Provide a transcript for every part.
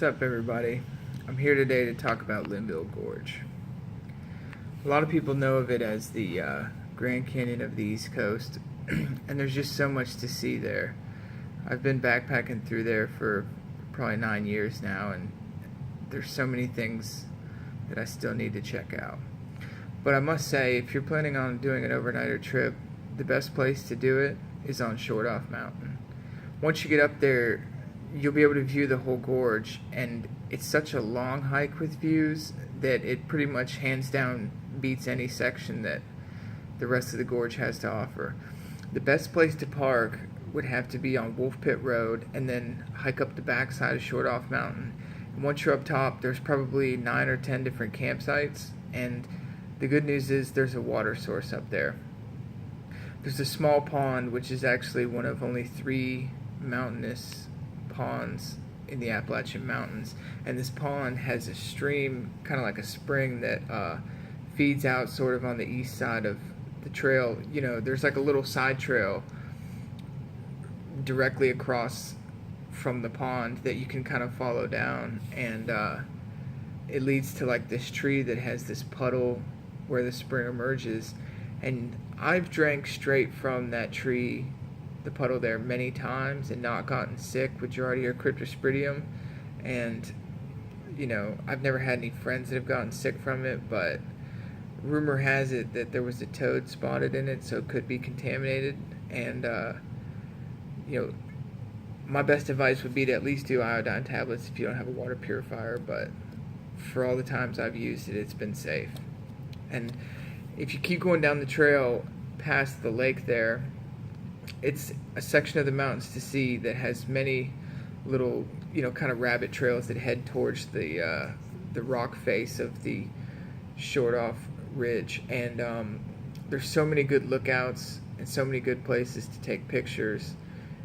What's up, everybody? I'm here today to talk about Linville Gorge. A lot of people know of it as the Grand Canyon of the East Coast, and there's just so much to see there. I've been backpacking through there for probably 9 years now, and there's so many things that I still need to check out. But I must say, if you're planning on doing an overnighter trip, the best place to do it is on Short Off Mountain. Once you get up there, you'll be able to view the whole gorge, and it's such a long hike with views that it pretty much hands down beats any section that the rest of the gorge has to offer. The best place to park would have to be on Wolf Pit Road and then hike up the backside of Short Off Mountain. And once you're up top, there's probably 9 or 10 different campsites, and the good news is there's a water source up there. There's a small pond, which is actually one of only 3 mountainous ponds in the Appalachian Mountains, and this pond has a stream, kind of like a spring, that feeds out sort of on the east side of the trail. You know, there's like a little side trail directly across from the pond that you can kind of follow down, and it leads to like this tree that has this puddle where the spring emerges, and I've drank straight from that tree, the puddle there, many times and not gotten sick with Giardia or Cryptosporidium. And you know, I've never had any friends that have gotten sick from it, but rumor has it that there was a toad spotted in it, so it could be contaminated. And you know, my best advice would be to at least do iodine tablets if you don't have a water purifier, but for all the times I've used it, it's been safe. And if you keep going down the trail past the lake there, it's a section of the mountains to see that has many little, you know, kind of rabbit trails that head towards the rock face of the Short Off Ridge. And there's so many good lookouts and so many good places to take pictures,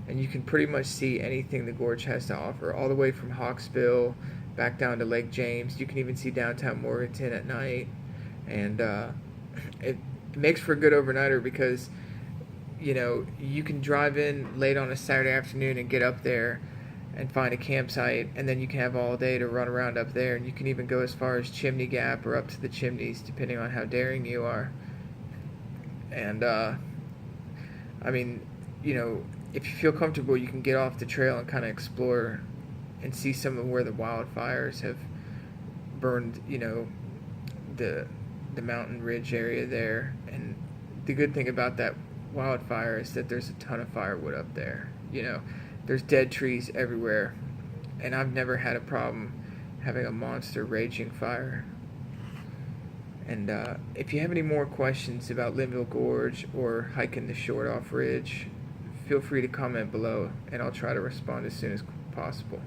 and you can pretty much see anything the gorge has to offer, all the way from Hawksbill back down to Lake James. You can even see downtown Morganton at night, and it makes for a good overnighter because, you know, you can drive in late on a Saturday afternoon and get up there and find a campsite, and then you can have all day to run around up there, and you can even go as far as Chimney Gap or up to the Chimneys, depending on how daring you are. And I mean, you know, if you feel comfortable, you can get off the trail and kind of explore and see some of where the wildfires have burned, you know, the mountain ridge area there. And the good thing about that wildfire is that there's a ton of firewood up there. You know, there's dead trees everywhere, and I've never had a problem having a monster raging fire. And if you have any more questions about Linville Gorge or hiking the Short Off Ridge, feel free to comment below, and I'll try to respond as soon as possible.